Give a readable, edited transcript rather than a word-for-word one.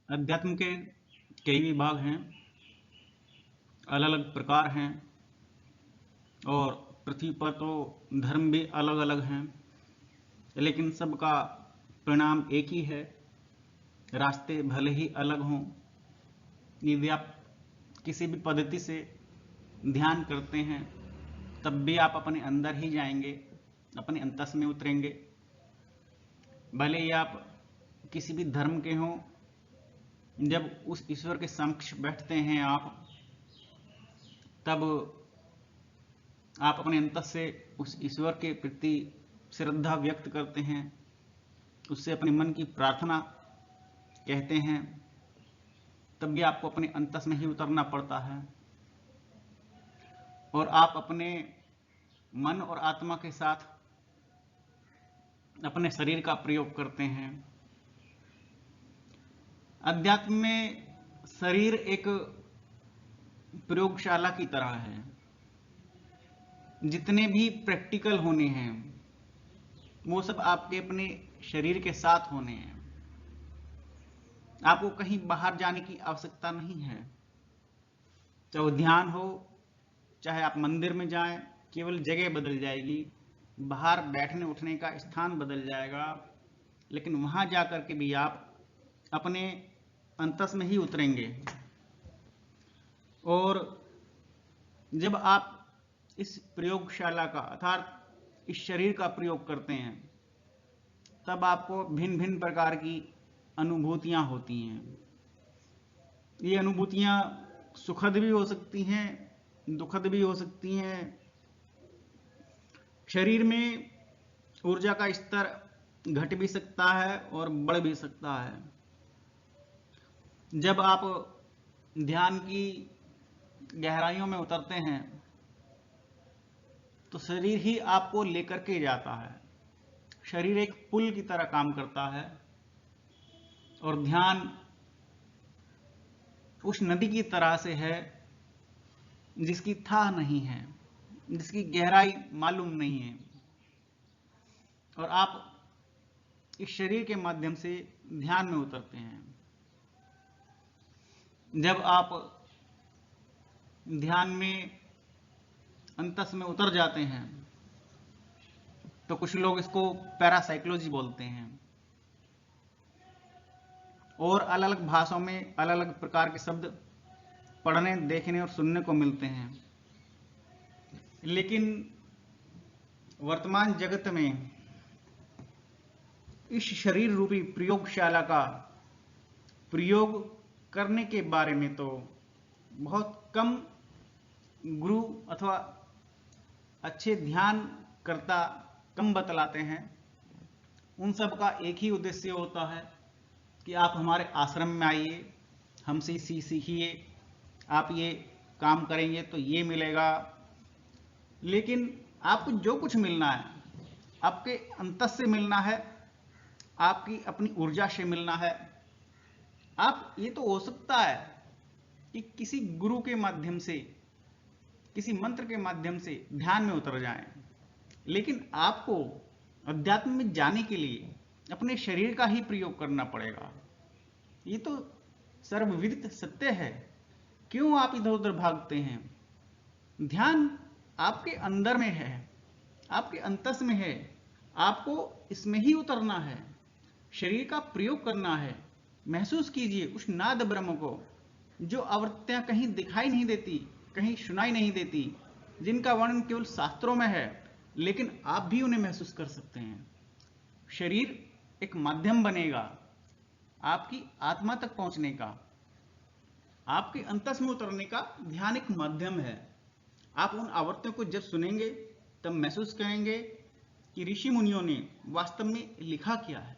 अध्यात्म के कई विभाग हैं, अलग अलग प्रकार हैं, और पृथ्वी पर तो धर्म भी अलग अलग हैं, लेकिन सबका परिणाम एक ही है। रास्ते भले ही अलग हों, यदि आप किसी भी पद्धति से ध्यान करते हैं तब भी आप अपने अंदर ही जाएंगे, अपने अंतस में उतरेंगे। भले ही आप किसी भी धर्म के हों, जब उस ईश्वर के समक्ष बैठते हैं आप, तब आप अपने अंतस से उस ईश्वर के प्रति श्रद्धा व्यक्त करते हैं, उससे अपने मन की प्रार्थना कहते हैं, तब भी आपको अपने अंतस में ही उतरना पड़ता है। और आप अपने मन और आत्मा के साथ अपने शरीर का प्रयोग करते हैं। अध्यात्म में शरीर एक प्रयोगशाला की तरह है। जितने भी प्रैक्टिकल होने हैं वो सब आपके अपने शरीर के साथ होने हैं। आपको कहीं बाहर जाने की आवश्यकता नहीं है। चाहे वो ध्यान हो, चाहे आप मंदिर में जाएं, केवल जगह बदल जाएगी, बाहर बैठने उठने का स्थान बदल जाएगा, लेकिन वहां जाकर के भी आप अपने अंतस में ही उतरेंगे। और जब आप इस प्रयोगशाला का अर्थात इस शरीर का प्रयोग करते हैं, तब आपको भिन्न भिन्न प्रकार की अनुभूतियां होती हैं। ये अनुभूतियां सुखद भी हो सकती हैं, दुखद भी हो सकती हैं। शरीर में ऊर्जा का स्तर घट भी सकता है और बढ़ भी सकता है। जब आप ध्यान की गहराइयों में उतरते हैं तो शरीर ही आपको लेकर के जाता है। शरीर एक पुल की तरह काम करता है, और ध्यान उस नदी की तरह से है जिसकी थाह नहीं है, जिसकी गहराई मालूम नहीं है। और आप इस शरीर के माध्यम से ध्यान में उतरते हैं। जब आप ध्यान में अंतस में उतर जाते हैं तो कुछ लोग इसको पैरासाइकोलॉजी बोलते हैं, और अलग अलग भाषाओं में अलग अलग प्रकार के शब्द पढ़ने, देखने और सुनने को मिलते हैं। लेकिन वर्तमान जगत में इस शरीर रूपी प्रयोगशाला का प्रयोग करने के बारे में तो बहुत कम गुरु अथवा अच्छे ध्यान करता कम बतलाते हैं। उन सब का एक ही उद्देश्य होता है कि आप हमारे आश्रम में आइए, हमसे सीखिए, आप ये काम करेंगे तो ये मिलेगा। लेकिन आपको जो कुछ मिलना है आपके अंतस से मिलना है, आपकी अपनी ऊर्जा से मिलना है। आप ये तो हो सकता है कि किसी गुरु के माध्यम से, किसी मंत्र के माध्यम से ध्यान में उतर जाएं, लेकिन आपको अध्यात्म में जाने के लिए अपने शरीर का ही प्रयोग करना पड़ेगा। ये तो सर्वविदित सत्य है। क्यों आप इधर उधर भागते हैं? ध्यान आपके अंदर में है, आपके अंतस में है। आपको इसमें ही उतरना है, शरीर का प्रयोग करना है। महसूस कीजिए उस नाद ब्रह्म को, जो आवृत्तियां कहीं दिखाई नहीं देती, कहीं सुनाई नहीं देती, जिनका वर्णन केवल शास्त्रों में है, लेकिन आप भी उन्हें महसूस कर सकते हैं। शरीर एक माध्यम बनेगा आपकी आत्मा तक पहुंचने का, आपके अंतस में उतरने का। ध्यान एक माध्यम है। आप उन आवृत्तियों को जब सुनेंगे तब महसूस करेंगे कि ऋषि मुनियों ने वास्तव में लिखा क्या है।